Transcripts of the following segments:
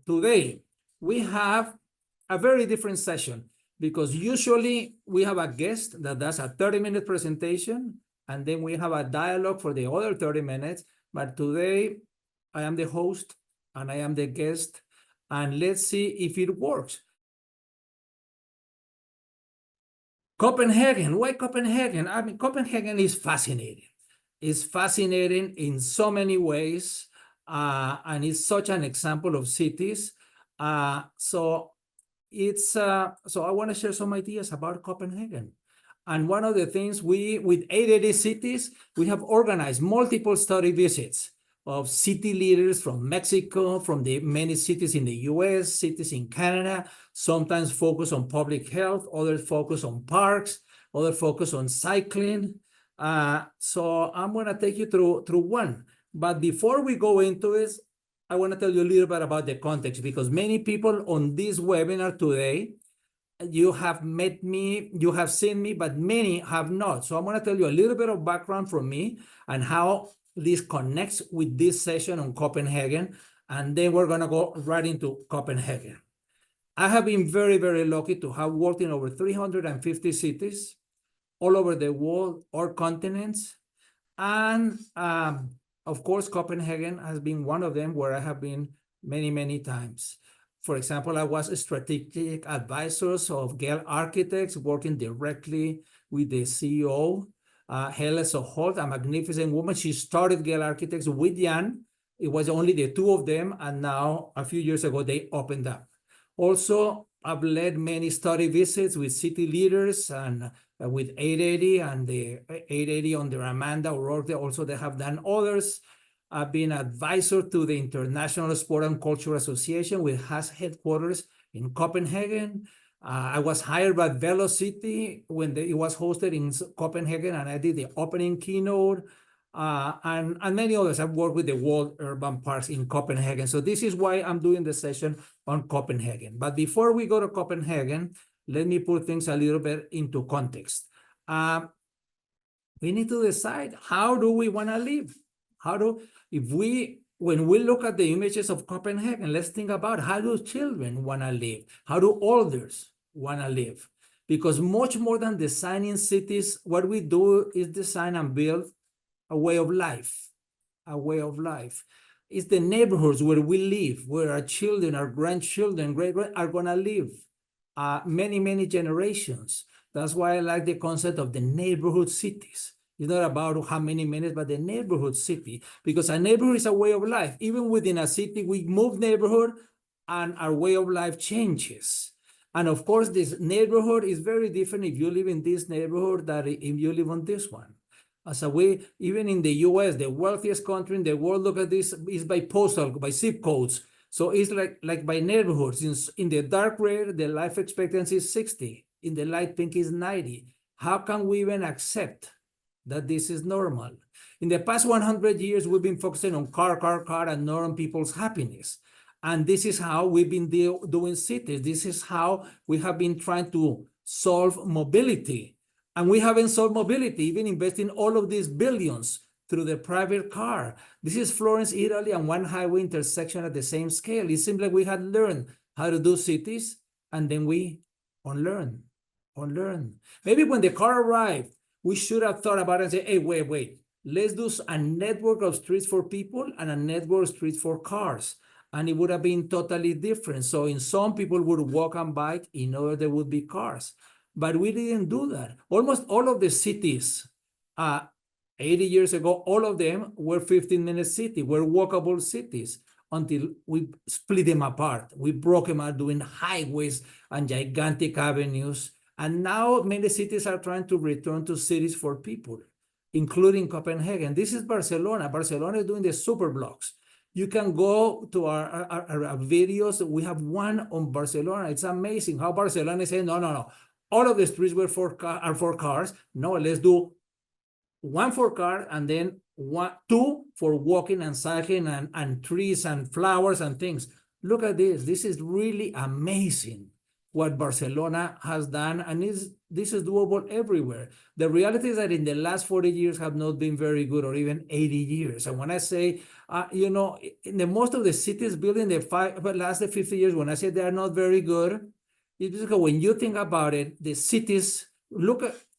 today we have a very different session because usually we have a guest that does a 30-minute presentation and then we have a dialogue for the other 30 minutes. But today I am the host and I am the guest, and let's see if it works. Copenhagen, why Copenhagen? I mean, Copenhagen is fascinating. It's fascinating in so many ways, and it's such an example of cities. So I want to share some ideas about Copenhagen. And one of the things with 880 cities, we have organized multiple study visits of city leaders from Mexico, from the many cities in the US, cities in Canada, sometimes focus on public health, others focus on parks, others focus on cycling. So I'm going to take you through one. But before we go into it, I want to tell you a little bit about the context, because many people on this webinar today, you have met me, you have seen me, but many have not. So I'm going to tell you a little bit of background from me and how this connects with this session on Copenhagen. And then we're going to go right into Copenhagen. I have been very, very lucky to have worked in over 350 cities all over the world or continents. And of course, Copenhagen has been one of them where I have been many, many times. For example, I was a strategic advisor of Gil Architects, working directly with the CEO, Helle Soholt, a magnificent woman. She started Gil Architects with Jan. It was only the two of them, and now a few years ago, they opened up. Also, I've led many study visits with city leaders and with 880 and the 880 under Amanda O'Rourke. Also, they have done others. I've been advisor to the International Sport and Culture Association, which has headquarters in Copenhagen. I was hired by Velocity when it was hosted in Copenhagen, and I did the opening keynote, and many others. I've worked with the World Urban Parks in Copenhagen. So this is why I'm doing the session on Copenhagen. But before we go to Copenhagen, let me put things a little bit into context. We need to decide, how do we want to live? When we look at the images of Copenhagen, let's think about, how do children want to live? How do elders want to live? Because much more than designing cities, what we do is design and build a way of life, a way of life. It's the neighborhoods where we live, where our children, our grandchildren, are going to live many, many generations. That's why I like the concept of the neighborhood cities. It's not about how many minutes, but the neighborhood city, because a neighborhood is a way of life. Even within a city, we move neighborhood and our way of life changes. And of course, this neighborhood is very different if you live in this neighborhood than if you live on this one. Even in the US, the wealthiest country in the world, look at this, is by zip codes. So it's like by neighborhoods. In the dark red, the life expectancy is 60. In the light pink is 90. How can we even accept that this is normal? In the past 100 years, we've been focusing on car, and not on people's happiness. And this is how we've been doing cities. This is how we have been trying to solve mobility. And we haven't solved mobility, even investing all of these billions through the private car. This is Florence, Italy, and one highway intersection at the same scale. It's simply we had learned how to do cities, and then we unlearn. Maybe when the car arrived, we should have thought about it and say, hey, wait. Let's do a network of streets for people and a network of streets for cars. And it would have been totally different. So in some, people would walk and bike, in other there would be cars. But we didn't do that. Almost all of the cities, 80 years ago, all of them were 15-minute cities, were walkable cities, until we split them apart. We broke them out doing highways and gigantic avenues. And now many cities are trying to return to cities for people, including Copenhagen. This is Barcelona. Barcelona is doing the super blocks. You can go to our videos. We have one on Barcelona. It's amazing how Barcelona is saying, no. All of the streets are for cars. No, let's do one for cars and then two for walking and cycling and trees and flowers and things. Look at this. This is really amazing. what Barcelona has done, and this is doable everywhere. The reality is that in the last 40 years have not been very good, or even 80 years. And when I say, in the most of the cities built in the last 50 years, when I say they are not very good, it's because when you think about it, the cities,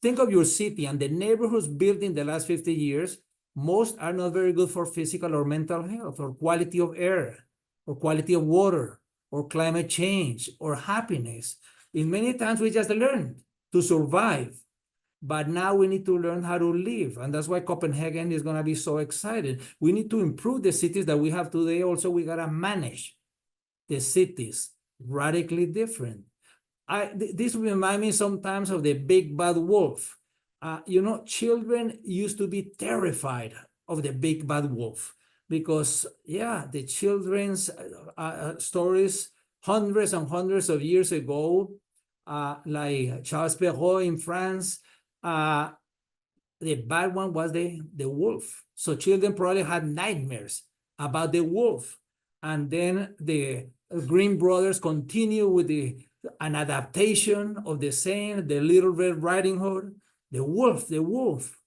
think of your city and the neighborhoods built in the last 50 years, most are not very good for physical or mental health, or quality of air, or quality of water, or climate change, or happiness. In many times we just learn to survive, but now we need to learn how to live. And that's why Copenhagen is gonna be so excited. We need to improve the cities that we have today. Also, we gotta manage the cities radically different. This reminds me sometimes of the big bad wolf. Children used to be terrified of the big bad wolf because, the children's stories hundreds and hundreds of years ago, like Charles Perrault in France, the bad one was the wolf. So children probably had nightmares about the wolf. And then the Grimm brothers continue with an adaptation of the same, the Little Red Riding Hood, the wolf.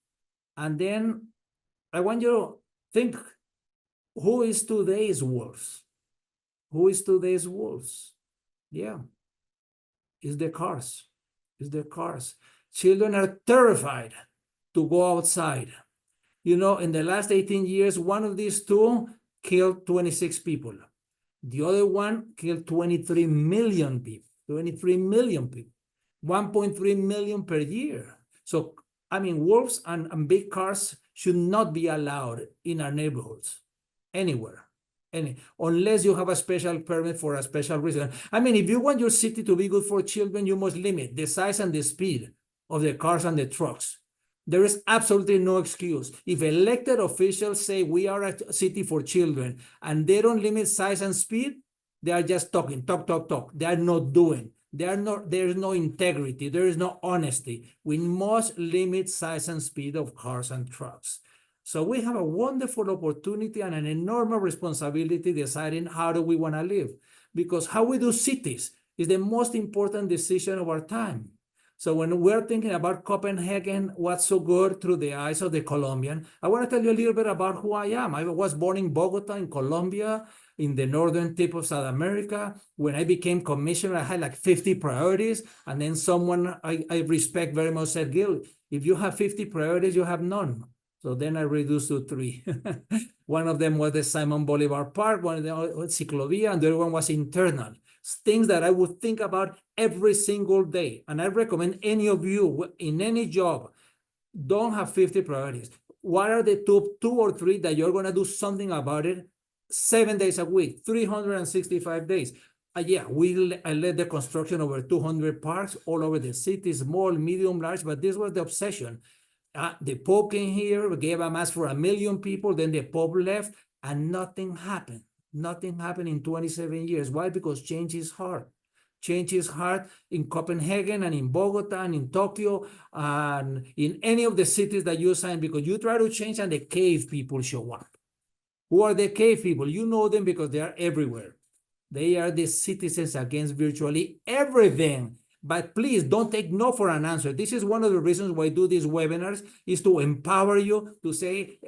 And then I want you to think, who is today's wolves? Who is today's wolves? Yeah, it's the cars. It's the cars. Children are terrified to go outside. In the last 18 years, one of these two killed 26 people. The other one killed 23 million people. 23 million people, 1.3 million per year. So, wolves and big cars should not be allowed in our neighborhoods, anywhere, unless you have a special permit for a special reason. If you want your city to be good for children, you must limit the size and the speed of the cars and the trucks. There is absolutely no excuse. If elected officials say we are a city for children and they don't limit size and speed, they are just talking, talk. They are not doing. There is no integrity. There is no honesty. We must limit size and speed of cars and trucks. So we have a wonderful opportunity and an enormous responsibility deciding how do we want to live. Because how we do cities is the most important decision of our time. So when we're thinking about Copenhagen, what's so good through the eyes of the Colombian, I want to tell you a little bit about who I am. I was born in Bogota, in Colombia, in the northern tip of South America. When I became commissioner, I had like 50 priorities. And then someone I respect very much said, Gil, if you have 50 priorities, you have none. So then I reduced to 3. One of them was the Simon Bolivar Park, one of them was Ciclovia, and the other one was internal. Things that I would think about every single day. And I recommend any of you in any job, don't have 50 priorities. What are the two or three that you're going to do something about it 7 days a week, 365 days? I led the construction of over 200 parks all over the city, small, medium, large, but this was the obsession. The Pope came here, gave a mass for 1 million people, then the Pope left, and nothing happened. Nothing happened in 27 years. Why? Because change is hard. Change is hard in Copenhagen and in Bogota and in Tokyo and in any of the cities that you sign, because you try to change and the cave people show up. Who are the cave people? You know them because they are everywhere. They are the citizens against virtually everything. But please don't take no for an answer. This is one of the reasons why I do these webinars, is to empower you to say,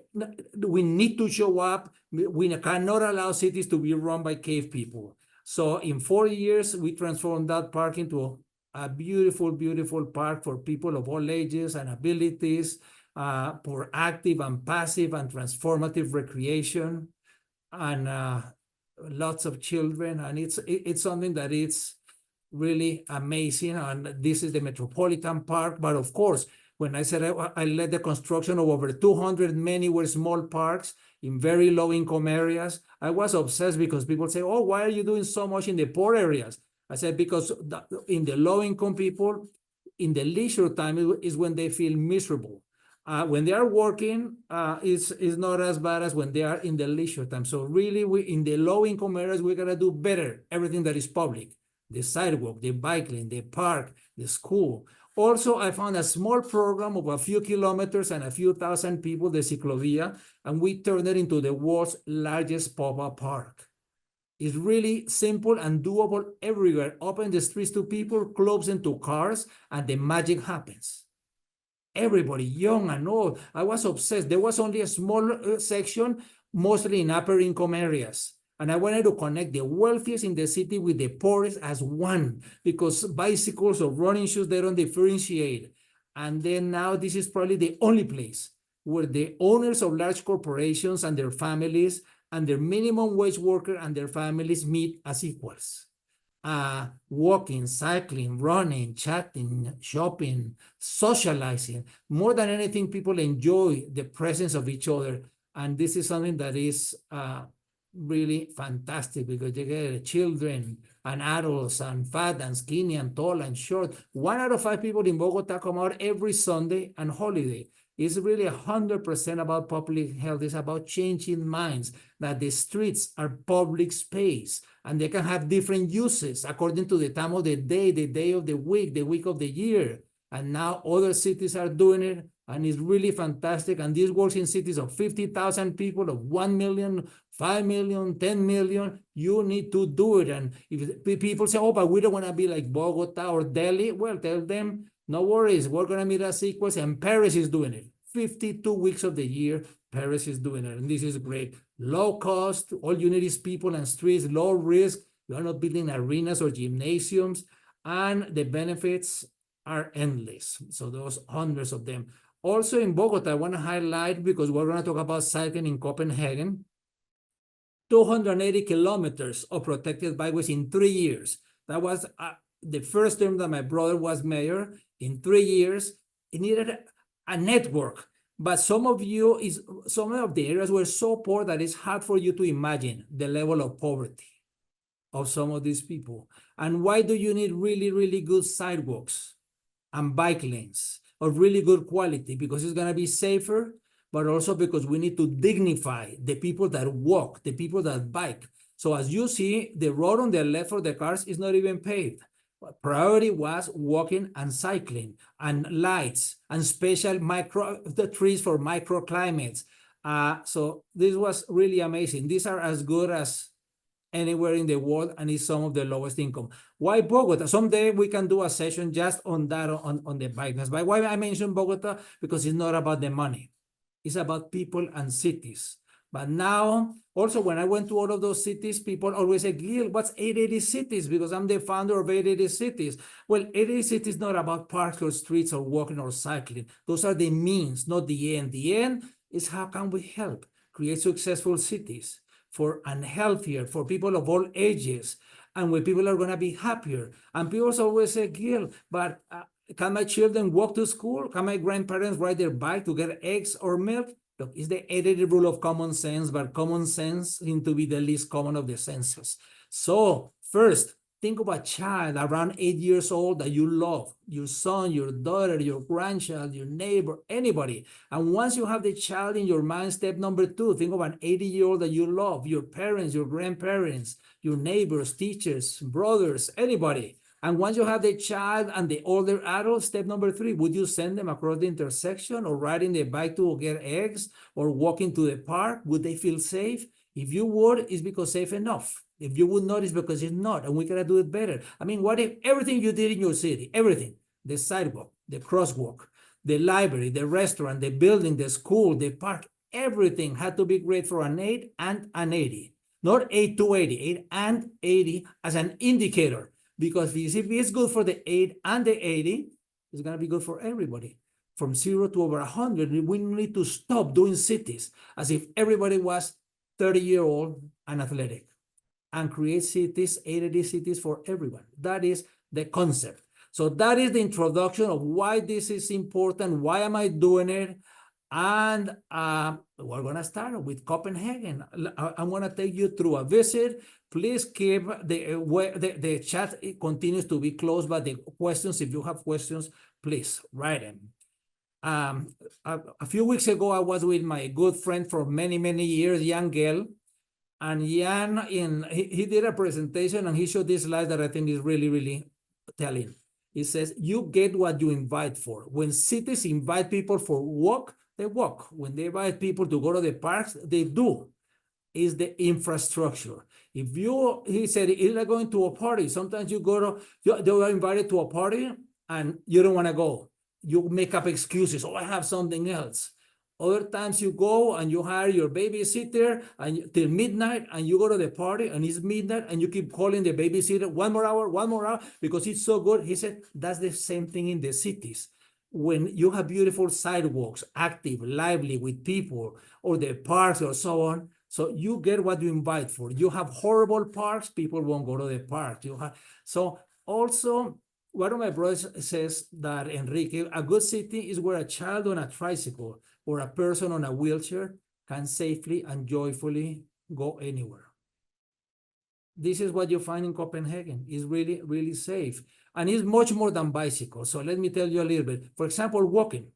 we need to show up. We cannot allow cities to be run by cave people. So in 4 years, we transformed that park into a beautiful, beautiful park for people of all ages and abilities, for active and passive and transformative recreation, and lots of children. And it's something that it's really amazing. And this is the Metropolitan Park. But of course, when I said I led the construction of over 200, many were small parks in very low income areas, I was obsessed because people say, oh, why are you doing so much in the poor areas? I said, because in the low income people, in the leisure time is when they feel miserable. When they are working, it's not as bad as when they are in the leisure time. So really, in the low income areas, we gotta do better, everything that is public. The sidewalk, the bike lane, the park, the school. Also, I found a small program of a few kilometers and a few thousand people, the Ciclovia, and we turned it into the world's largest pop-up park. It's really simple and doable everywhere. Open the streets to people, close them to cars, and the magic happens. Everybody, young and old. I was obsessed. There was only a small section, mostly in upper income areas. And I wanted to connect the wealthiest in the city with the poorest as one, because bicycles or running shoes, they don't differentiate. And then now this is probably the only place where the owners of large corporations and their families and their minimum wage worker and their families meet as equals. Walking, cycling, running, chatting, shopping, socializing. More than anything, people enjoy the presence of each other. And this is something that is really fantastic, because you get children and adults and fat and skinny and tall and short. 1 out of 5 people in Bogota come out every Sunday and holiday. It's really 100% about public health. It's about changing minds, that the streets are public space and they can have different uses according to the time of the day of the week of the year. And now other cities are doing it, and it's really fantastic. And this works in cities of 50,000 people, of 1 million, 5 million, 10 million. You need to do it. And if people say, oh, but we don't want to be like Bogota or Delhi, well, tell them, no worries, we're going to meet as equals, and Paris is doing it. 52 weeks of the year, Paris is doing it, and this is great. Low cost, all you need is people and streets, low risk. You are not building arenas or gymnasiums, and the benefits are endless. So those hundreds of them. Also in Bogota, I want to highlight, because we're going to talk about cycling in Copenhagen, 280 kilometers of protected byways in 3 years. That was the first term that my brother was mayor. In 3 years, it needed a network. But some of the areas were so poor that it's hard for you to imagine the level of poverty of some of these people. And why do you need really, really good sidewalks and bike lanes of really good quality? Because it's going to be safer, but also because we need to dignify the people that walk, the people that bike. So as you see, the road on the left for the cars is not even paved. Priority was walking and cycling, and lights and special the trees for microclimates. So this was really amazing. These are as good as anywhere in the world, and it's some of the lowest income. Why Bogota? Someday we can do a session just on that, on the bikeliness. But why I mentioned Bogota? Because it's not about the money. It's about people and cities. But now, also, when I went to all of those cities, people always say, Gil, what's 880 Cities? Because I'm the founder of 880 Cities. Well, 880 Cities is not about parks or streets or walking or cycling. Those are the means, not the end. The end is how can we help create successful cities and healthier for people of all ages, and where people are going to be happier. And people always say, Gil, but can my children walk to school? Can my grandparents ride their bike to get eggs or milk? Look, it's the 880 rule of common sense, but common sense seems to be the least common of the senses. So first, think of a child around 8 years old that you love, your son, your daughter, your grandchild, your neighbor, anybody. And once you have the child in your mind, step number 2, think of an 80-year-old that you love, your parents, your grandparents, your neighbors, teachers, brothers, anybody. And once you have the child and the older adult, step number 3, would you send them across the intersection or riding the bike to get eggs or walking to the park? Would they feel safe? If you would, it's because safe enough. If you would not, it's because it's not, and we gotta do it better. I mean, what if everything you did in your city, everything, the sidewalk, the crosswalk, the library, the restaurant, the building, the school, the park, everything had to be great for an 8 and an 80, not 8 to 80, 8 and 80 as an indicator. Because if it's good for the 8 and the 80, it's going to be good for everybody. From 0 to over 100, we need to stop doing cities as if everybody was 30-year-old and athletic, and create cities, 880 cities for everyone. That is the concept. So that is the introduction of why this is important. Why am I doing it? And we're going to start with Copenhagen. I'm going to take you through a visit. Please keep the chat. It continues to be closed, but the questions, if you have questions, please write them. A few weeks ago, I was with my good friend for many, many years, Gil. And Jan, he did a presentation and he showed this slide that I think is really, really telling. He says, you get what you invite for. When cities invite people for walk, they walk. When they invite people to go to the parks, they do. Is the infrastructure. He said, it's like going to a party. Sometimes you are invited to a party and you don't want to go. You make up excuses. Oh, I have something else. Other times you go and you hire your babysitter and till midnight, and you go to the party and it's midnight and you keep calling the babysitter 1 more hour, because it's so good. He said that's the same thing in the cities. When you have beautiful sidewalks, active, lively with people, or the parks or so on, so you get what you invite for. You have horrible parks, people won't go to the park. So also, one of my brothers says that, Enrique, a good city is where a child on a tricycle or a person on a wheelchair can safely and joyfully go anywhere. This is what you find in Copenhagen. It's really, really safe. And it's much more than bicycles. So let me tell you a little bit. For example, walking.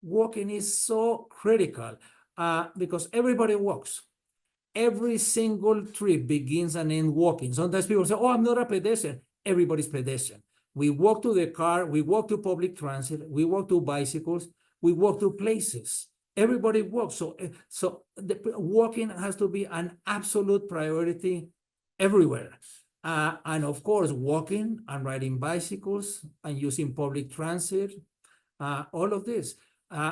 Walking is so critical because everybody walks. Every single trip begins and ends walking. Sometimes people say, oh, I'm not a pedestrian. Everybody's pedestrian. We walk to the car, we walk to public transit, we walk to bicycles, we walk to places. Everybody walks. So the walking has to be an absolute priority everywhere. And of course, walking and riding bicycles and using public transit, all of this.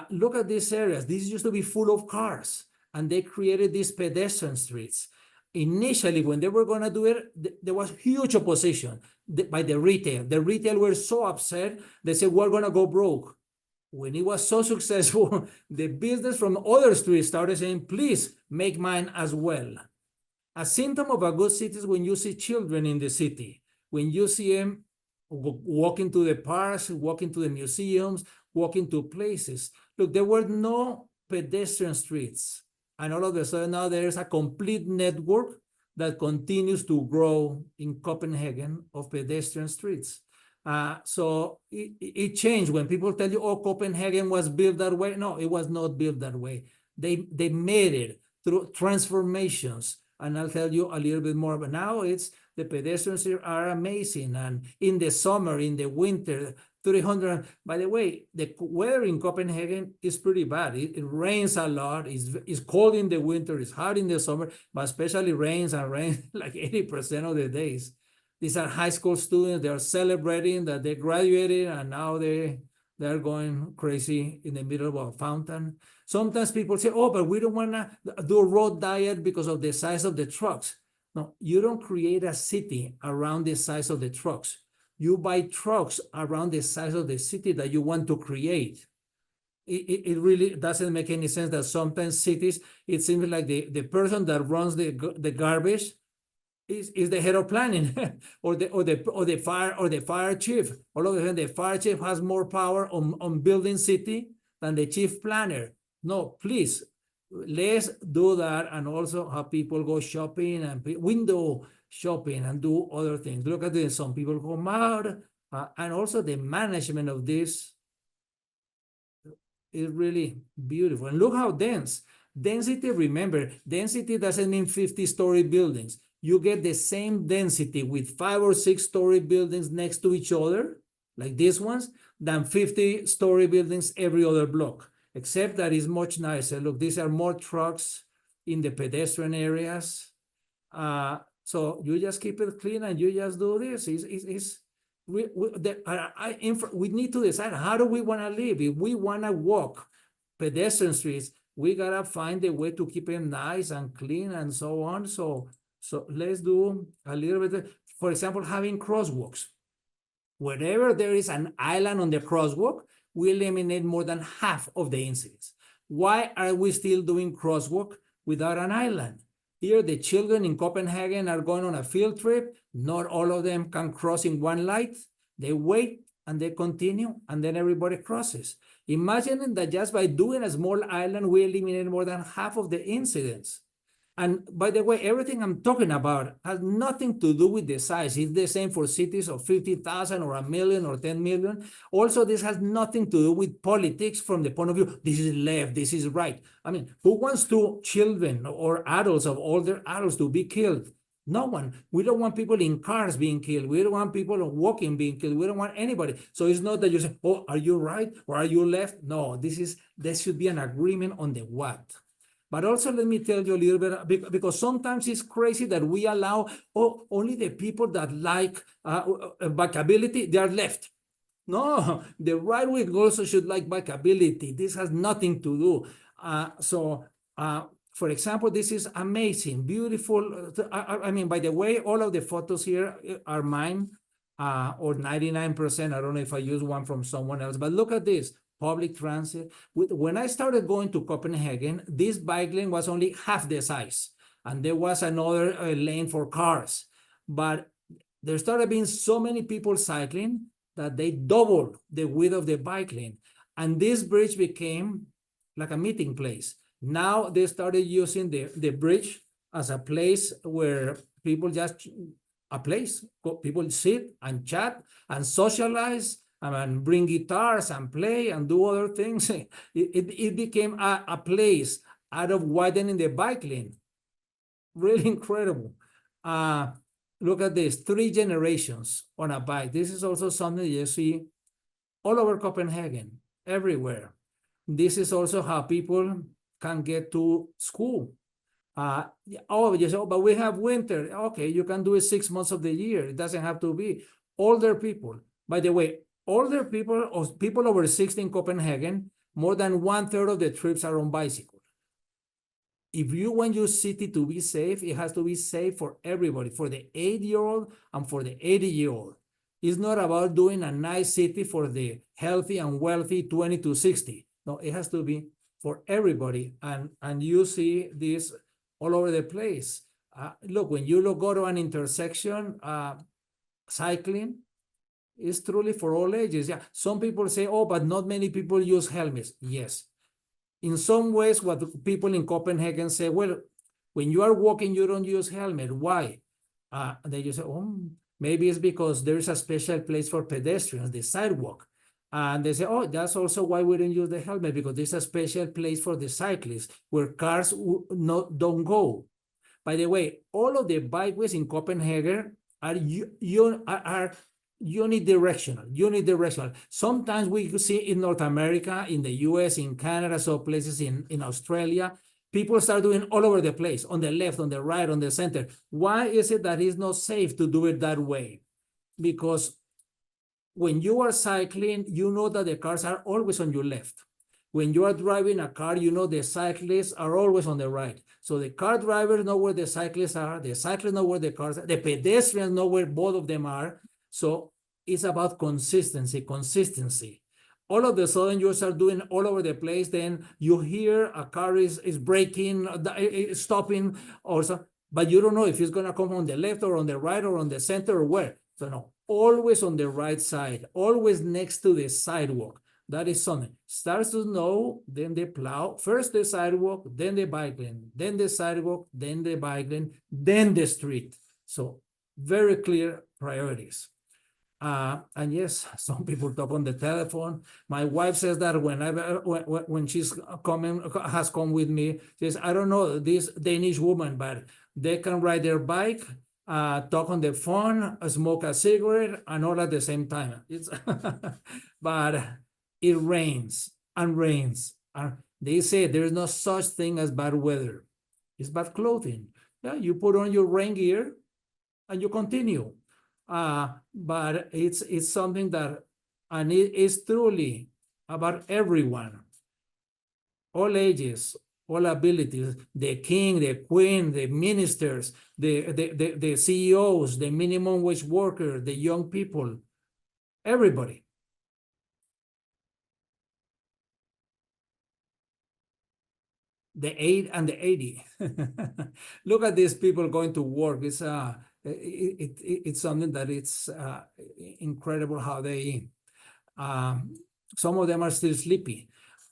Look at these areas. These used to be full of cars, and they created these pedestrian streets. Initially, when they were going to do it, there was huge opposition by the retail. The retail were so upset, they said, we're going to go broke. When it was so successful, the business from other streets started saying, please make mine as well. A symptom of a good city is when you see children in the city, when you see them walking to the parks, walking to the museums, walking to places. Look, there were no pedestrian streets. And all of a sudden now there's a complete network that continues to grow in Copenhagen of pedestrian streets. So it changed. When people tell you, oh, Copenhagen was built that way. No, it was not built that way. They made it through transformations. And I'll tell you a little bit more. But now the pedestrians here are amazing. And in the summer, in the winter, 300. By the way, the weather in Copenhagen is pretty bad. It rains a lot. It's cold in the winter. It's hot in the summer, but especially rains like 80% of the days. These are high school students. They are celebrating that they graduated, and now they're going crazy in the middle of a fountain. Sometimes people say, oh, but we don't want to do a road diet because of the size of the trucks. No, you don't create a city around the size of the trucks. You buy trucks around the size of the city that you want to create. It really doesn't make any sense that sometimes cities, it seems like the person that runs the garbage is the head of planning or the fire chief. All of a sudden, the fire chief has more power on building city than the chief planner. No, please, let's do that, and also have people go shopping and window shopping and do other things. Look at this. Some people come out, and also the management of this is really beautiful. And look how dense. Density, remember, density doesn't mean 50-story buildings. You get the same density with 5 or 6-story buildings next to each other, like these ones, than 50-story buildings every other block, except that it's much nicer. Look, these are more trucks in the pedestrian areas. So you just keep it clean and you just do this. We need to decide, how do we want to live? If we want to walk pedestrian streets, we got to find a way to keep them nice and clean and so on. So let's do a little bit. For example, having crosswalks. Wherever there is an island on the crosswalk, we eliminate more than half of the incidents. Why are we still doing crosswalk without an island? Here, the children in Copenhagen are going on a field trip. Not all of them can cross in one light. They wait and they continue, and then everybody crosses. Imagine that just by doing a small island, we eliminate more than half of the incidents. And by the way, everything I'm talking about has nothing to do with the size. It's the same for cities of 50,000 or 1 million or 10 million. Also, this has nothing to do with politics from the point of view, this is left, this is right. I mean, who wants to children or adults of older adults to be killed? No one. We don't want people in cars being killed. We don't want people walking being killed. We don't want anybody. So it's not that you say, oh, are you right or are you left? No, there should be an agreement on the what. But also, let me tell you a little bit, because sometimes it's crazy that we allow only the people that like bikeability, they are left. No, the right wing also should like bikeability. This has nothing to do. For example, this is amazing, beautiful. I mean, by the way, all of the photos here are mine, or 99%. I don't know if I use one from someone else, but look at this. Public transit. When I started going to Copenhagen, this bike lane was only half the size, and there was another lane for cars. But there started being so many people cycling that they doubled the width of the bike lane. And this bridge became like a meeting place. Now they started using the bridge as a place where people people sit and chat and socialize and bring guitars and play and do other things. It became a place out of widening the bike lane. Really incredible. Look at this, 3 generations on a bike. This is also something you see all over Copenhagen, everywhere. This is also how people can get to school. You say, but we have winter. Okay, you can do it 6 months of the year. It doesn't have to be. Older people, by the way, older people or people over 60 in Copenhagen, more than 1/3 of the trips are on bicycle. If you want your city to be safe, it has to be safe for everybody, for the 8-year-old and for the 80-year-old. It's not about doing a nice city for the healthy and wealthy 20 to 60. No, it has to be for everybody. And you see this all over the place. Look, when you go to an intersection, cycling is truly for all ages. Yeah, some people say, oh, but not many people use helmets. Yes. In some ways, what people in Copenhagen say, well, when you are walking, you don't use helmet. Why? They just say, oh, maybe it's because there's a special place for pedestrians, the sidewalk. And they say, oh, that's also why we don't use the helmet, because there's a special place for the cyclists where cars don't go. By the way, all of the bikeways in Copenhagen are unidirectional. Sometimes we see in North America, in the US, in Canada, so places in Australia, people start doing all over the place, on the left, on the right, on the center. Why is it that it's not safe to do it that way? Because when you are cycling, you know that the cars are always on your left. When you are driving a car, you know the cyclists are always on the right. So the car drivers know where the cyclists are, the cyclists know where the cars are, the pedestrians know where both of them are. So it's about consistency. All of a sudden, you start doing all over the place, then you hear a car is braking, stopping, or so, but you don't know if it's going to come on the left or on the right or on the center or where. So no, always on the right side, always next to the sidewalk. That is something. Starts to snow, then they plow. First the sidewalk, then the bike lane, then the sidewalk, then the bike lane, then the street. So very clear priorities. And yes, some people talk on the telephone. My wife says that when she's has come with me, she says, I don't know this Danish woman, but they can ride their bike, talk on the phone, smoke a cigarette, and all at the same time. It's but it rains and rains. They say there's no such thing as bad weather. It's bad clothing. Yeah, you put on your rain gear and you continue. But it's something that, and it is truly about everyone, all ages, all abilities, the king, the queen, the ministers, the CEOs, the minimum wage worker, the young people, everybody. The 8 and the 80. Look at these people going to work. It's something that it's incredible how they, some of them are still sleepy.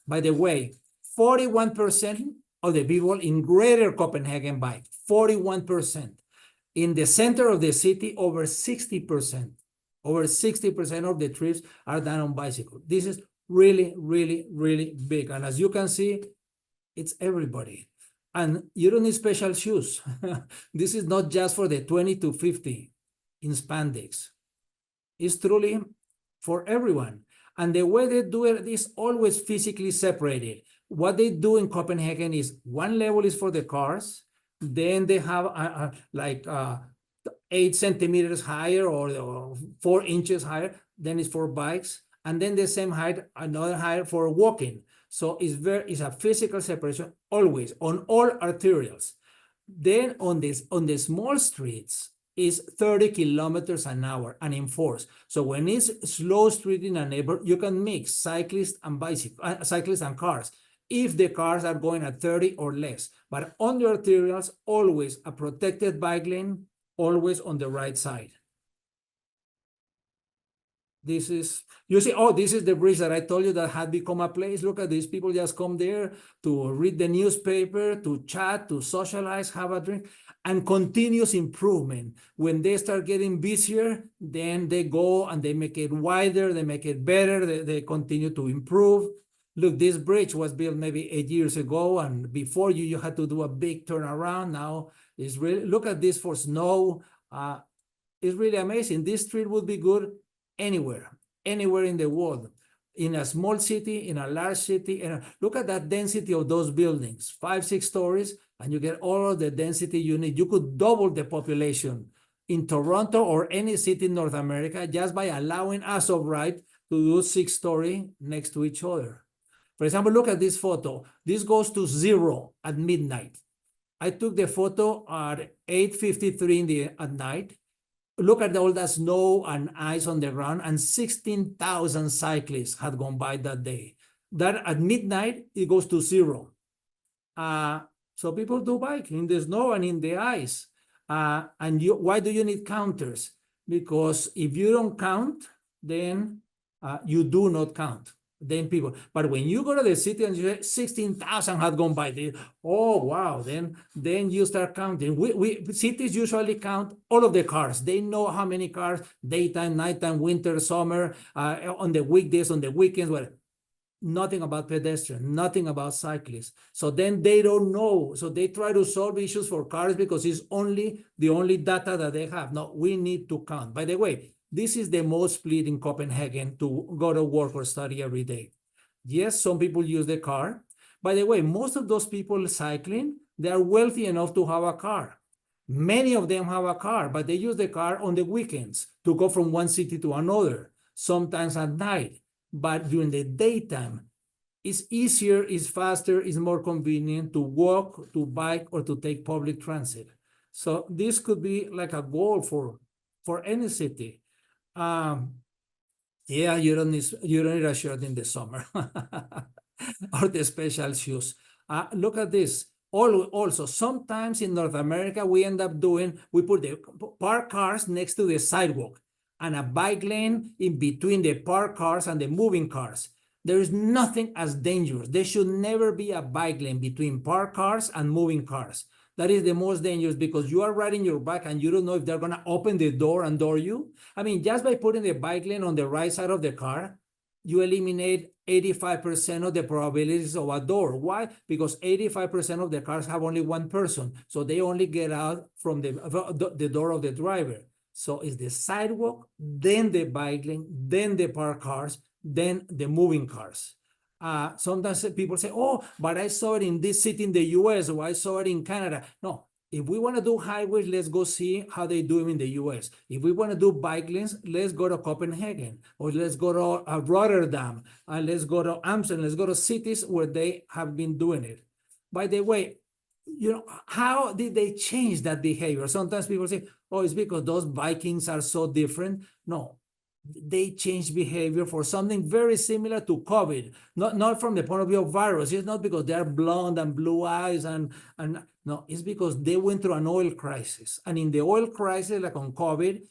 By the way, 41% of the people in greater Copenhagen bike, 41%. In the center of the city, over 60%. Over 60% of the trips are done on bicycle. This is really, really, really big. And as you can see, it's everybody. And you don't need special shoes. This is not just for the 20 to 50 in spandex. It's truly for everyone. And the way they do it is always physically separated. what they do in Copenhagen is one level is for the cars, then they have like 8 centimeters higher or 4 inches higher, then it's for bikes, and then the same height, another height for walking. So it's a physical separation always on all arterials. Then on the small streets is 30 kilometers an hour and enforced. So when it's slow street in a neighborhood, you can mix cyclists and cyclists and cars if the cars are going at 30 or less. But on the arterials, always a protected bike lane, always on the right side. This is, you see, oh, this is the bridge that I told you that had become a place. Look at these people just come there to read the newspaper, to chat, to socialize, have a drink, and continuous improvement. When they start getting busier, then they go and they make it wider, they make it better, they continue to improve. Look, this bridge was built maybe 8 years ago, and before you had to do a big turnaround. Now it's really, look at this for snow. It's really amazing. This street would be good anywhere in the world, in a small city, in a large city. And look at that density of those buildings, 5-6 stories, and you get all of the density you need. You could double the population in Toronto or any city in North America just by allowing us of right to do 6-story next to each other. For example, look at this photo. This goes to 0 at midnight. I took the photo at 8:53 at night. Look at all that snow and ice on the ground, and 16,000 cyclists had gone by that day. That at midnight, it goes to 0. So people do bike in the snow and in the ice. And why do you need counters? Because if you don't count, then you do not count. Then people, but when you go to the city and you say 16,000 had gone by there, oh wow, then you start counting. Cities usually count all of the cars. They know how many cars, daytime, nighttime, winter, summer, on the weekdays, on the weekends, whatever. Nothing about pedestrians, nothing about cyclists. So then they don't know. So they try to solve issues for cars because it's the only data that they have. No, we need to count. By the way, this is the most split in Copenhagen to go to work or study every day. Yes, some people use the car. By the way, most of those people cycling, they are wealthy enough to have a car. Many of them have a car, but they use the car on the weekends to go from one city to another, sometimes at night. But during the daytime, it's easier, it's faster, it's more convenient to walk, to bike, or to take public transit. So this could be like a goal for any city. Yeah, you don't need a shirt in the summer or the special shoes. Look at this. Also, sometimes in North America, we put the parked cars next to the sidewalk and a bike lane in between the parked cars and the moving cars. There is nothing as dangerous. There should never be a bike lane between parked cars and moving cars. That is the most dangerous because you are riding your bike and you don't know if they're going to open the door and door you. I mean, just by putting the bike lane on the right side of the car, you eliminate 85% of the probabilities of a door. Why? Because 85% of the cars have only one person. So they only get out from the door of the driver. So it's the sidewalk, then the bike lane, then the parked cars, then the moving cars. Sometimes people say, oh, but I saw it in this city in the US, or I saw it in Canada. No, if we want to do highways, let's go see how they do them in the US. If we want to do bike lanes, let's go to Copenhagen, or let's go to Rotterdam, and let's go to Amsterdam, let's go to cities where they have been doing it. By the way, how did they change that behavior? Sometimes people say, oh, it's because those Vikings are so different. No. They change behavior for something very similar to COVID, not from the point of view of virus. It's not because they're blonde and blue eyes and no, it's because they went through an oil crisis. And in the oil crisis, like on COVID,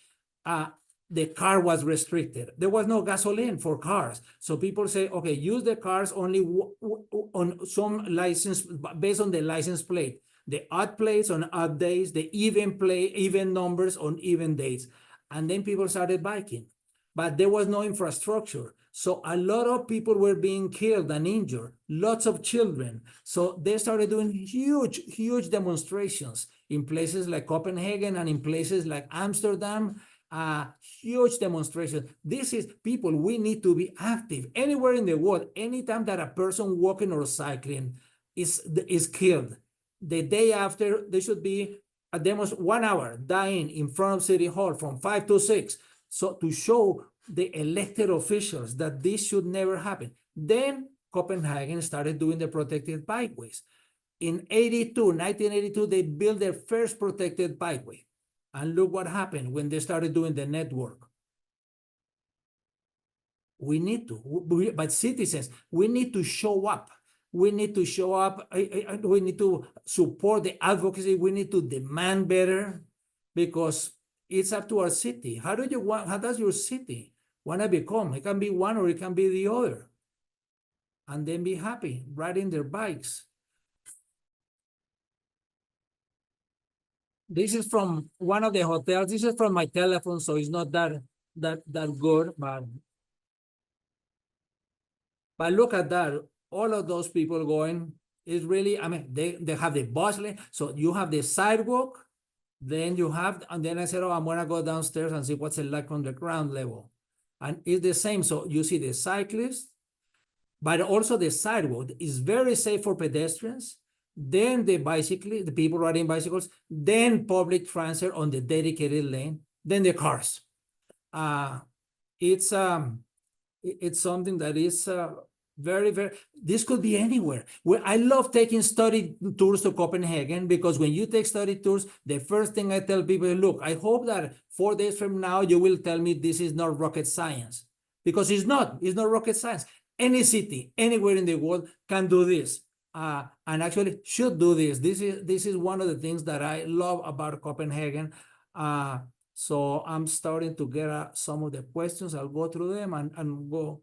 the car was restricted. There was no gasoline for cars. So people say, okay, use the cars only on some license, based on the license plate. The odd plates on odd days, the even numbers on even days. And then people started biking. But there was no infrastructure. So a lot of people were being killed and injured, lots of children. So they started doing huge demonstrations in places like Copenhagen and in places like Amsterdam. a huge demonstration. This is people, we need to be active anywhere in the world. Anytime that a person walking or cycling is killed, the day after, there should be a demo, 1 hour dying in front of City Hall from 5 to 6. So to show the elected officials that this should never happen. Then Copenhagen started doing the protected bikeways. In 1982, they built their first protected bikeway. And look what happened when they started doing the network. We need to, but citizens, we need to show up. We need to show up. We need to support the advocacy. We need to demand better, because it's up to our city. How does your city want to become? It can be one or it can be the other. And then be happy riding their bikes. This is from one of the hotels. This is from my telephone, so it's not that good, but look at that. All of those people going is really, I mean, they have the bus lane. So you have the sidewalk, then you have, and then I said, oh, I'm gonna go downstairs and see what's it like on the ground level. And it's the same. So you see the cyclists, but also the sidewalk is very safe for pedestrians. Then the people riding bicycles, then public transit on the dedicated lane, then the cars. It's something that is very, this could be anywhere. I love taking study tours to Copenhagen, because when you take study tours, the first thing I tell people, look, I hope that 4 days from now, you will tell me this is not rocket science, because it's not rocket science. Any city, anywhere in the world can do this. And actually should do this. This is one of the things that I love about Copenhagen. So I'm starting to get some of the questions. I'll go through them and go.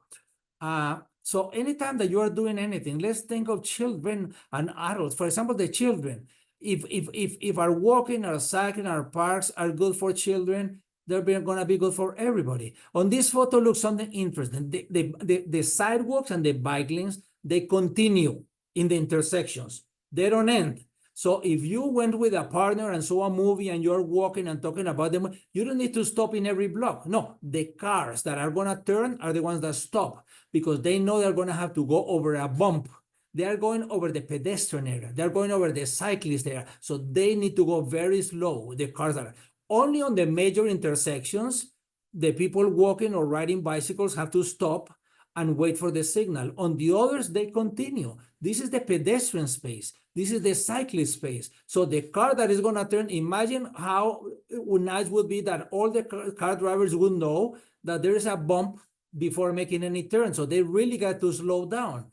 So anytime that you are doing anything, let's think of children and adults. For example, the children. If our walking, our cycling, our parks are good for children, they're going to be good for everybody. On this photo, look something interesting. The sidewalks and the bike lanes, they continue in the intersections. They don't end. So if you went with a partner and saw a movie and you're walking and talking about them, you don't need to stop in every block. No, the cars that are going to turn are the ones that stop, because they know they're going to have to go over a bump. They are going over the pedestrian area. They're going over the cyclist area. So they need to go very slow. The cars are only on the major intersections. The people walking or riding bicycles have to stop and wait for the signal. On the others, they continue. This is the pedestrian space. This is the cyclist space. So the car that is going to turn, imagine how nice would be that all the car drivers would know that there is a bump before making any turn. So they really got to slow down.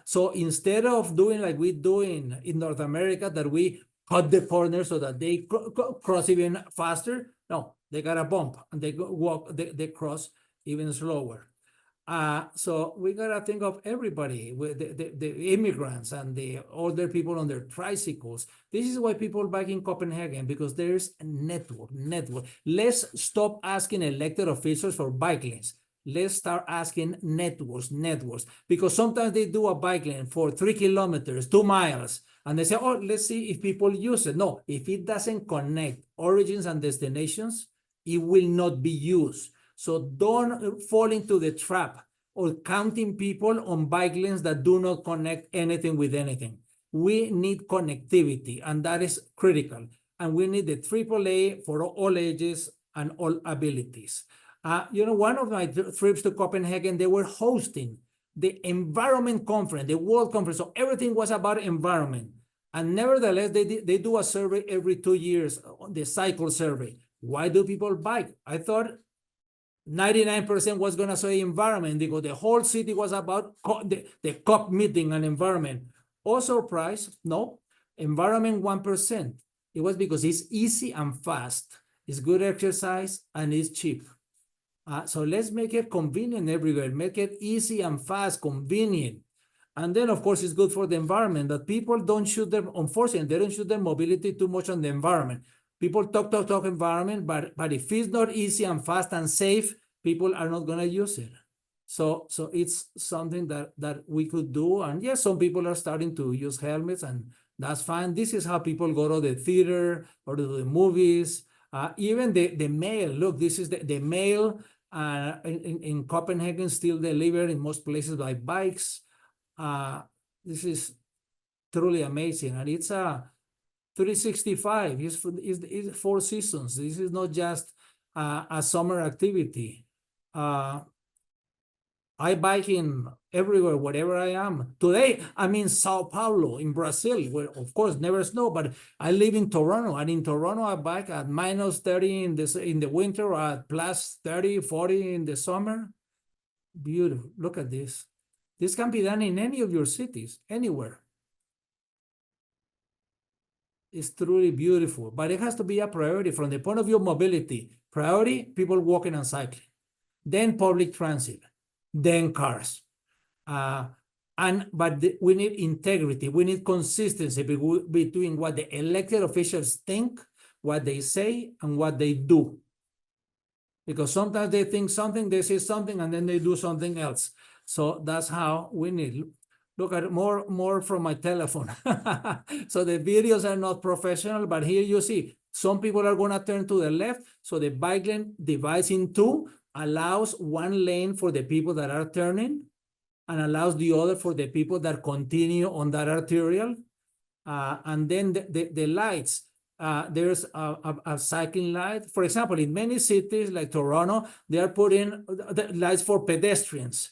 So instead of doing like we do in North America, that we cut the corner so that they cross even faster, no, they got a bump and they they cross even slower. So we gotta think of everybody, with the immigrants and the older people on their tricycles. This is why people bike in Copenhagen, because there's a network. Let's stop asking elected officials for bike lanes. Let's start asking networks, because sometimes they do a bike lane for 3 kilometers, 2 miles, and they say, oh, let's see if people use it. No, if it doesn't connect origins and destinations, it will not be used. So don't fall into the trap or counting people on bike lanes that do not connect anything with anything. We need connectivity, and that is critical. And we need the AAA for all ages and all abilities. One of my trips to Copenhagen, they were hosting the environment conference, the world conference. So everything was about environment. And nevertheless, they do a survey every 2 years, the cycle survey. Why do people bike? I thought 99% was going to say environment, because the whole city was about the COP meeting and environment. Oh, surprise, no, environment 1%. It was because it's easy and fast. It's good exercise and it's cheap. So let's make it convenient everywhere. Make it easy and fast, convenient. And then, of course, it's good for the environment, that people don't shoot their, unfortunately, they don't shoot their mobility too much on the environment. People talk environment, but if it's not easy and fast and safe, people are not going to use it. So it's something that we could do. And yes, some people are starting to use helmets, and that's fine. This is how people go to the theater or to the movies. Even the mail, look, this is the mail in Copenhagen still delivered in most places by bikes. This is truly amazing. And it's a 365, it's 4 seasons. This is not just a summer activity. I bike in everywhere, wherever I am. Today, I'm in Sao Paulo, in Brazil, where of course never snow, but I live in Toronto. And in Toronto, I bike at -30 in the winter, or at +30, 40 in the summer. Beautiful. Look at this. This can be done in any of your cities, anywhere. It's truly beautiful, but it has to be a priority from the point of view of mobility. Priority, people walking and cycling, then public transit, then cars. We need integrity. We need consistency between what the elected officials think, what they say, and what they do. Because sometimes they think something, they say something, and then they do something else. So that's how we need. Look at more from my telephone. So the videos are not professional, but here you see some people are going to turn to the left. So the bike lane divides in two, allows one lane for the people that are turning, and allows the other for the people that continue on that arterial. And then the lights. There's a cycling light. For example, in many cities like Toronto, they are putting the lights for pedestrians.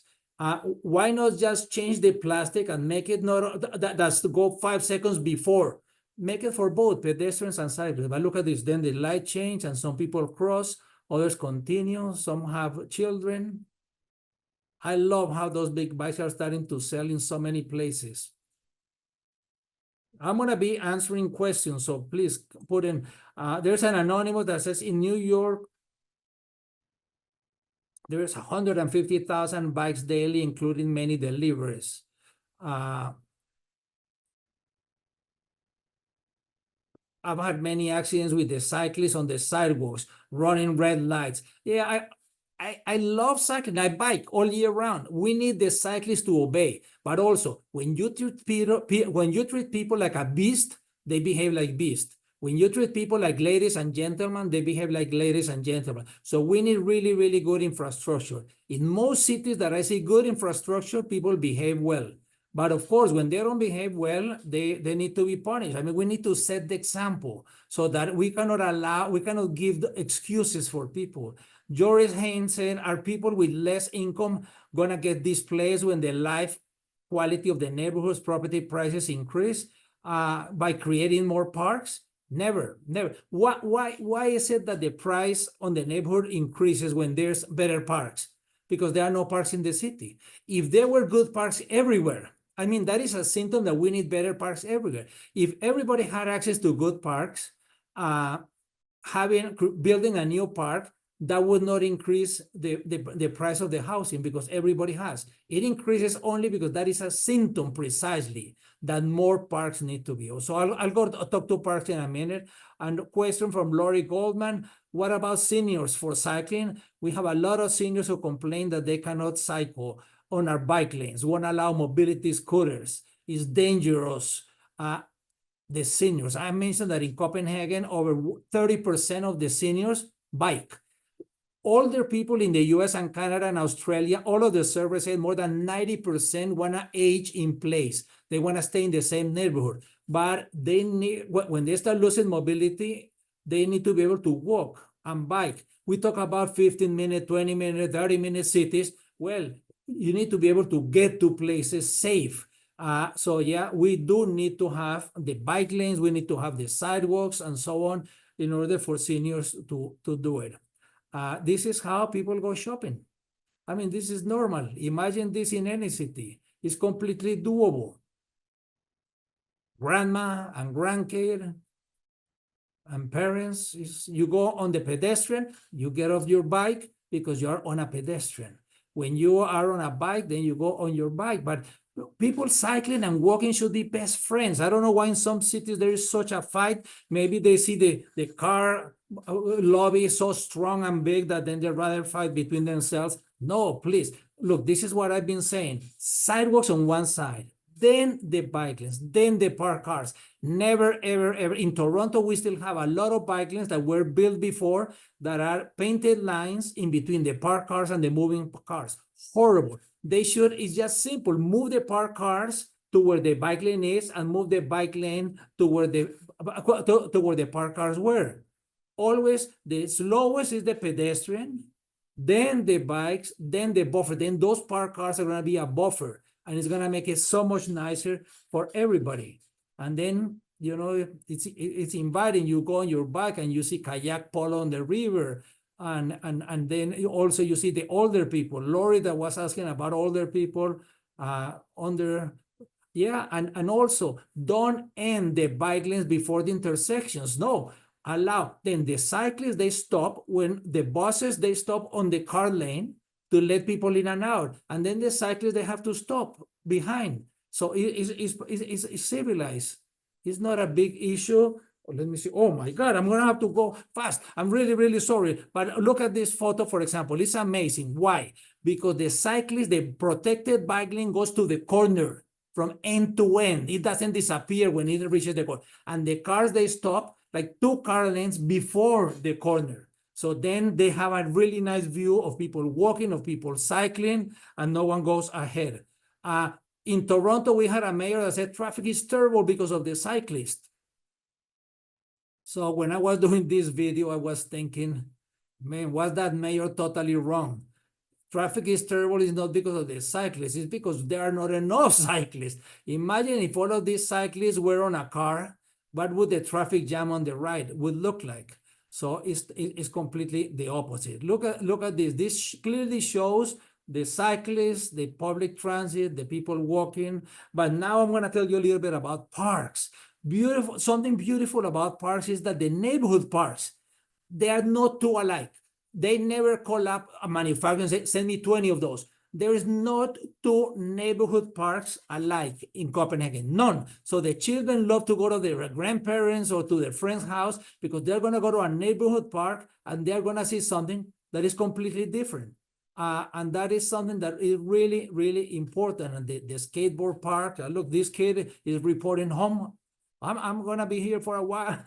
Why not just change the plastic and make it not that's to go 5 seconds before? Make it for both pedestrians and cyclists. But look at this, then the light change and some people cross, others continue, some have children. I love how those big bikes are starting to sell in so many places. I'm going to be answering questions, so please put in. There's an anonymous that says in New York, there's 150,000 bikes daily, including many deliveries. I've had many accidents with the cyclists on the sidewalks, running red lights. Yeah, I love cycling. I bike all year round. We need the cyclists to obey. But also, when you treat people like a beast, they behave like beast. When you treat people like ladies and gentlemen, they behave like ladies and gentlemen. So we need really, really good infrastructure. In most cities that I see good infrastructure, people behave well. But of course, when they don't behave well, they need to be punished. I mean, we need to set the example so that we cannot give the excuses for people. Joris Haynes said, are people with less income going to get displaced when the life quality of the neighborhood's property prices increase by creating more parks? Never. Why is it that the price on the neighborhood increases when there's better parks? Because there are no parks in the city. If there were good parks everywhere, I mean, that is a symptom that we need better parks everywhere. If everybody had access to good parks, building a new park, that would not increase the price of the housing because everybody has. It increases only because that is a symptom precisely that more parks need to be. So I'll go talk to parks in a minute. And a question from Lori Goldman, what about seniors for cycling? We have a lot of seniors who complain that they cannot cycle on our bike lanes, won't allow mobility scooters, it's dangerous. The seniors, I mentioned that in Copenhagen, over 30% of the seniors bike. Older people in the US and Canada and Australia, all of the surveys say more than 90% want to age in place. They want to stay in the same neighborhood. But they need, when they start losing mobility, they need to be able to walk and bike. We talk about 15-minute, 20-minute, 30-minute cities. Well, you need to be able to get to places safe. So yeah, we do need to have the bike lanes. We need to have the sidewalks and so on in order for seniors to do it. This is how people go shopping. I mean, this is normal. Imagine this in any city. It's completely doable. Grandma and grandkid and parents, you go on the pedestrian, you get off your bike because you're on a pedestrian. When you are on a bike, then you go on your bike. But people cycling and walking should be best friends. I don't know why in some cities there is such a fight. Maybe they see the car lobby is so strong and big that then they'd rather fight between themselves. No, please. Look, this is what I've been saying. Sidewalks on one side, then the bike lanes, then the parked cars. Never, ever, ever. In Toronto, we still have a lot of bike lanes that were built before that are painted lines in between the parked cars and the moving cars. Horrible. They should, it's just simple. Move the parked cars to where the bike lane is and move the bike lane to where the parked cars were. Always the slowest is the pedestrian, then the bikes, then the buffer, then those parked cars are going to be a buffer, and it's going to make it so much nicer for everybody. And then, you know, it's inviting. You go on your bike and you see kayak polo on the river, and then also you see the older people. Lori that was asking about older people yeah, and also don't end the bike lanes before the intersections. No, allow. Then the cyclists, they stop. When the buses, they stop on the car lane to let people in and out. And then the cyclists, they have to stop behind. So it's civilized. It's not a big issue. Let me see. Oh my God, I'm going to have to go fast. I'm really, really sorry. But look at this photo, for example. It's amazing. Why? Because the cyclist, the protected bike lane goes to the corner from end to end. It doesn't disappear when it reaches the corner. And the cars, they stop like 2 car lanes before the corner. So then they have a really nice view of people walking, of people cycling, and no one goes ahead. In Toronto, we had a mayor that said traffic is terrible because of the cyclist. So when I was doing this video, I was thinking, man, was that mayor totally wrong? Traffic is terrible is not because of the cyclists, it's because there are not enough cyclists. Imagine if all of these cyclists were on a car, what would the traffic jam on the right would look like? So it's completely the opposite. Look at this. This clearly shows the cyclists, the public transit, the people walking. But now I'm going to tell you a little bit about parks. Something beautiful about parks is that the neighborhood parks, they are not two alike. They never call up a manufacturer and say, send me 20 of those. There is not 2 neighborhood parks alike in Copenhagen, none. So the children love to go to their grandparents or to their friend's house because they're going to go to a neighborhood park and they're going to see something that is completely different. And that is something that is really, really important. And the skateboard park, look, this kid is reporting home. I'm going to be here for a while.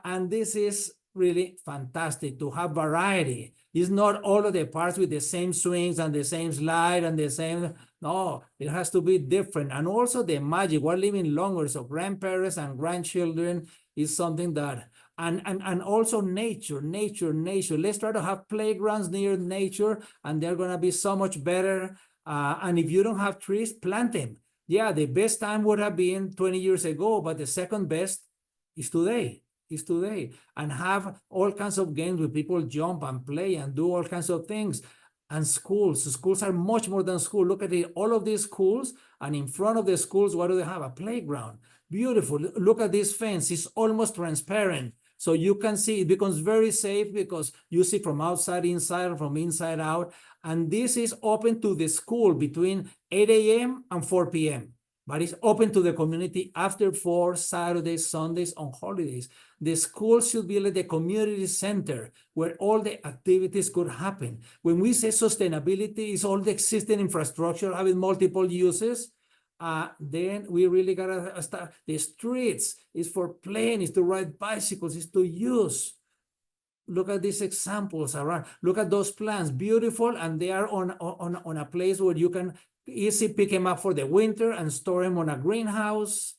And this is really fantastic to have variety. It's not all of the parks with the same swings and the same slide and the same. No, it has to be different. And also the magic. We're living longer, so grandparents and grandchildren is something that, and also nature. Let's try to have playgrounds near nature, and they're gonna be so much better. And if you don't have trees, plant them. Yeah, the best time would have been 20 years ago, but the second best is today. And have all kinds of games where people jump and play and do all kinds of things. And schools are much more than school. Look at it, all of these schools, and in front of the schools, what do they have? A playground. Beautiful. Look at this fence. It's almost transparent. So you can see it becomes very safe because you see from outside inside or from inside out. And this is open to the school between 8 a.m. and 4 p.m. But it's open to the community after 4 Saturdays, Sundays, on holidays. The school should be like the community center where all the activities could happen. When we say sustainability is all the existing infrastructure having multiple uses, then we really gotta start. The streets is for playing, is to ride bicycles, is to use. Look at these examples around. Look at those plants, beautiful, and they are on a place where you can easy pick them up for the winter and store them on a greenhouse.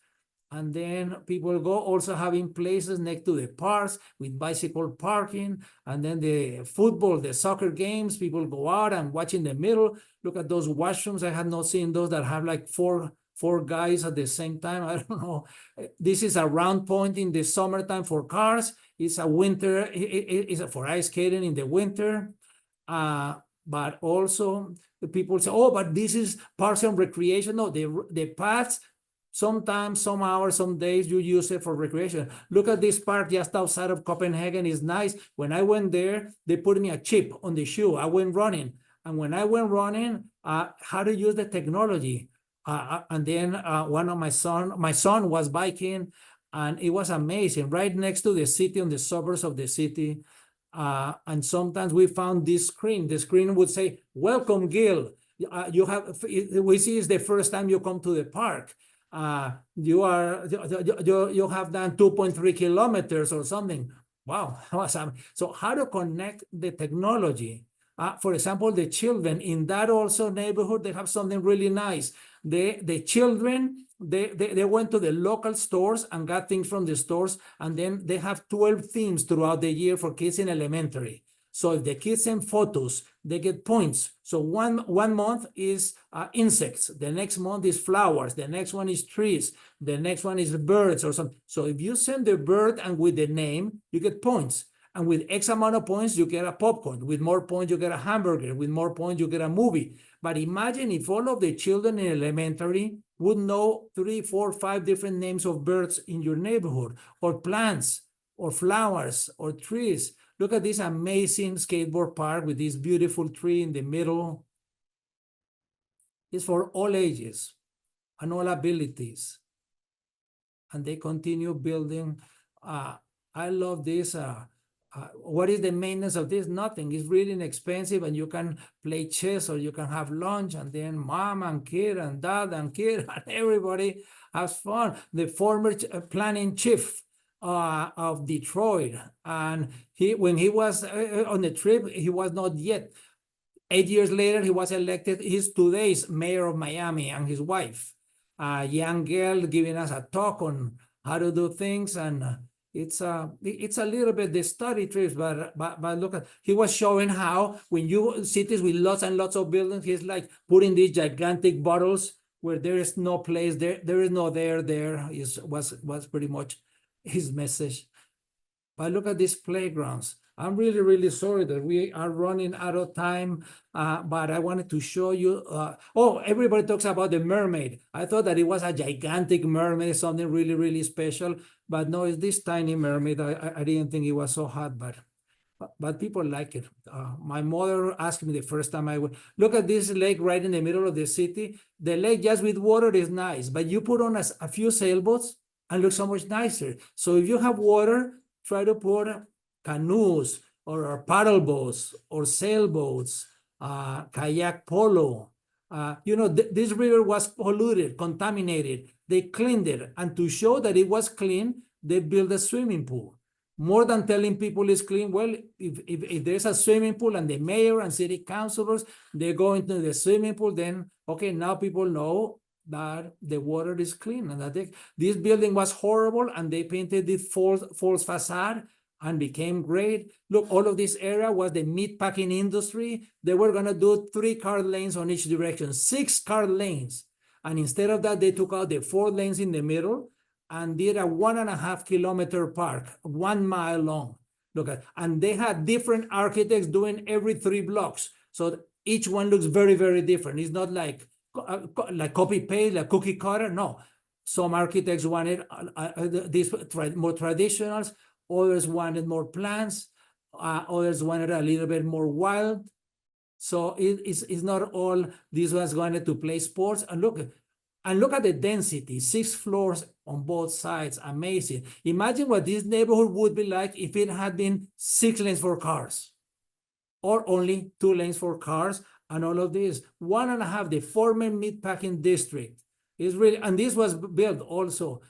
And then people go also having places next to the parks with bicycle parking. And then the football, the soccer games, people go out and watch in the middle. Look at those washrooms. I have not seen those that have like four guys at the same time. I don't know. This is a round point in the summertime for cars. It's a winter, it's for ice skating in the winter. But also the people say, oh, but this is parks and recreation. No, the paths, sometimes, some hours, some days you use it for recreation. Look at this park just outside of Copenhagen. It's nice. When I went there, they put me a chip on the shoe. I went running. And when I went running, how to use the technology. And then one of my son was biking, and it was amazing. Right next to the city, on the suburbs of the city. And sometimes we found this screen. The screen would say, welcome, Gil. We see it's the first time you come to the park. You have done 2.3 kilometers or something. Wow, awesome. So how to connect the technology? For example, the children in that also neighborhood, they have something really nice. The children, they went to the local stores and got things from the stores, and then they have 12 themes throughout the year for kids in elementary. So if the kids send photos, they get points. So one month is insects, the next month is flowers, the next one is trees, the next one is birds or something. So if you send the bird and with the name, you get points. And with X amount of points, you get a popcorn. With more points, you get a hamburger. With more points, you get a movie. But imagine if all of the children in elementary would know 3, 4, 5 different names of birds in your neighborhood, or plants, or flowers, or trees. Look at this amazing skateboard park with this beautiful tree in the middle. It's for all ages and all abilities. And they continue building. I love this. What is the maintenance of this? Nothing. It's really inexpensive, and you can play chess, or you can have lunch, and then mom and kid and dad and kid and everybody has fun. The former planning chief of Detroit, and when he was on the trip, he was not yet. 8 years later, he was elected. He's today's mayor of Miami, and his wife, a young girl, giving us a talk on how to do things. And it's a little bit the study trips, but look at, he was showing how when you cities with lots and lots of buildings, he's like putting these gigantic bottles where there is no place there is no there was pretty much his message. But look at these playgrounds. I'm really, really sorry that we are running out of time, but I wanted to show you. Everybody talks about the mermaid. I thought that it was a gigantic mermaid, something really, really special, but no, it's this tiny mermaid. I didn't think it was so hot, but people like it. My mother asked me the first time I went, look at this lake right in the middle of the city. The lake just with water is nice, but you put on a few sailboats and look so much nicer. So if you have water, try to put canoes or paddle boats or sailboats, kayak polo. This river was polluted, contaminated. They cleaned it. And to show that it was clean, they built a swimming pool. More than telling people it's clean, well, if there's a swimming pool and the mayor and city councilors, they go into the swimming pool, then, okay, now people know that the water is clean. And that this building was horrible, and they painted the false facade and became great. Look, all of this area was the meat packing industry. They were going to do 3-car lanes on each direction, 6-car lanes. And instead of that, they took out the 4 lanes in the middle and did a 1.5-kilometer park, 1 mile long. Look at, and they had different architects doing every 3 blocks. So each one looks very, very different. It's not like copy paste, like cookie cutter. No, some architects wanted these more traditionals. Others wanted more plants. Others wanted a little bit more wild. So it's not all these ones wanted to play sports. And look at the density, 6 floors on both sides. Amazing. Imagine what this neighborhood would be like if it had been 6 lanes for cars, or only 2 lanes for cars. And all of this, 1.5, the former meatpacking district is really, and this was built also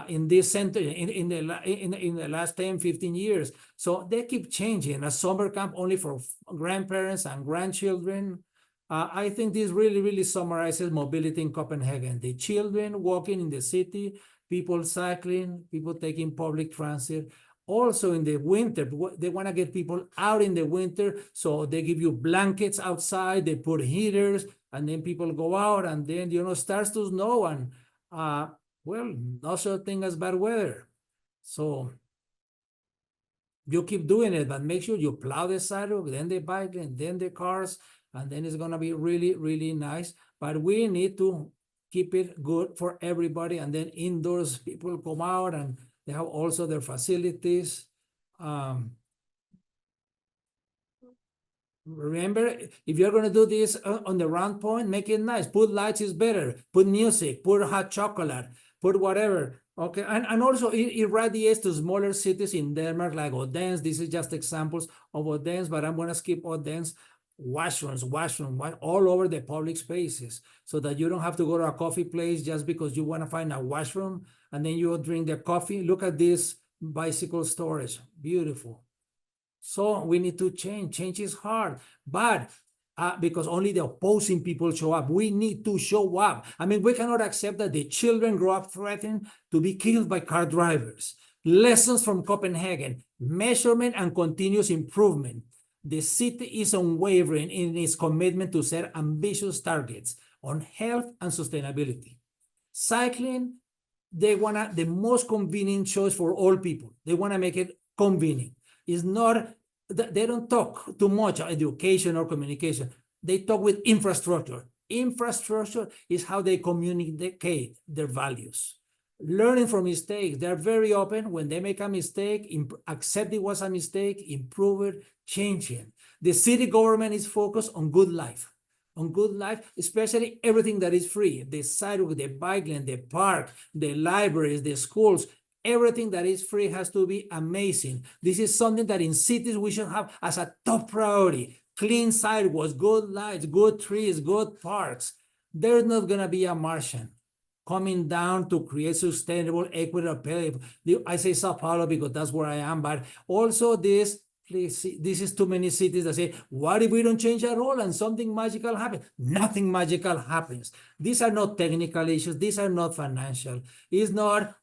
in this center in the last 10, 15 years. So they keep changing. A summer camp only for grandparents and grandchildren. I think this really, really summarizes mobility in Copenhagen. The children walking in the city, people cycling, people taking public transit. Also in the winter, they want to get people out in the winter, so they give you blankets outside, they put heaters, and then people go out, and then, starts to snow, and, no such thing as bad weather. So you keep doing it, but make sure you plow the sidewalk, then the bike, and then the cars, and then it's going to be really, really nice. But we need to keep it good for everybody, and then indoors, people come out, and they have also their facilities. Remember, if you're going to do this on the round point, make it nice. Put lights is better. Put music, put hot chocolate, put whatever. Okay, and also it radiates to smaller cities in Denmark like Odense. This is just examples of Odense, but I'm going to skip Odense. washrooms all over the public spaces, so that you don't have to go to a coffee place just because you want to find a washroom and then you drink the coffee. Look at this bicycle storage, beautiful. So we need to change. Change is hard, but because only the opposing people show up. We need to show up. I mean, we cannot accept that the children grow up threatened to be killed by car drivers. Lessons from Copenhagen, measurement and continuous improvement. The city is unwavering in its commitment to set ambitious targets on health and sustainability. Cycling, they want the most convenient choice for all people. They want to make it convenient. It's not, they don't talk too much education or communication. They talk with infrastructure. Infrastructure is how they communicate their values. Learning from mistakes. They're very open. When they make a mistake, accept it was a mistake, improve it, change it. The city government is focused on good life. On good life, especially everything that is free. The sidewalk, the bike lane, the park, the libraries, the schools. Everything that is free has to be amazing. This is something that in cities we should have as a top priority. Clean sidewalks, good lights, good trees, good parks. There's not going to be a Martian coming down to create sustainable, equitable. I say Sao Paulo because that's where I am, but also this is too many cities that say, what if we don't change at all and something magical happens? Nothing magical happens. These are not technical issues. These are not financial. It's not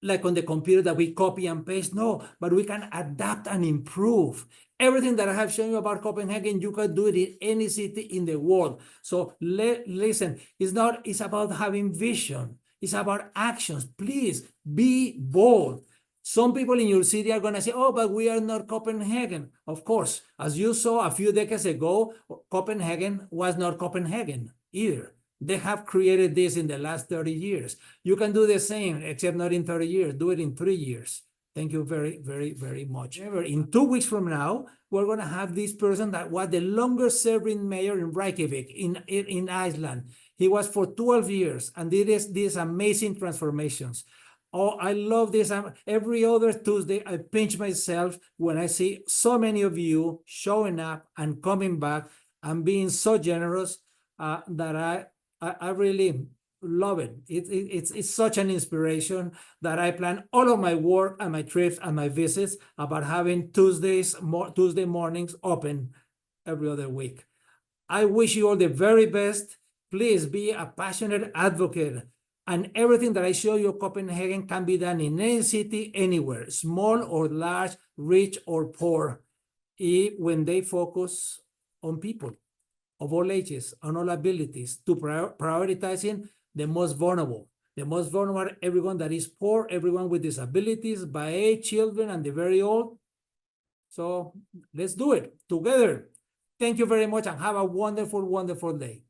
like on the computer that we copy and paste. No, but we can adapt and improve. Everything that I have shown you about Copenhagen, you can do it in any city in the world. So listen, it's about having vision. It's about actions. Please be bold. Some people in your city are going to say, oh, but we are not Copenhagen. Of course, as you saw a few decades ago, Copenhagen was not Copenhagen either. They have created this in the last 30 years. You can do the same, except not in 30 years. Do it in 3 years. Thank you very, very, very much. In 2 weeks from now, we're going to have this person that was the longest serving mayor in Reykjavik, in Iceland. He was for 12 years and did these amazing transformations. Oh, I love this. Every other Tuesday, I pinch myself when I see so many of you showing up and coming back and being so generous that I really love it. It's such an inspiration that I plan all of my work and my trips and my visits about having Tuesday mornings open every other week. I wish you all the very best. Please be a passionate advocate. And everything that I show you, Copenhagen, can be done in any city, anywhere, small or large, rich or poor, when they focus on people of all ages, on all abilities, to prioritizing the most vulnerable. The most vulnerable, everyone that is poor, everyone with disabilities, by age, children, and the very old. So let's do it together. Thank you very much and have a wonderful, wonderful day.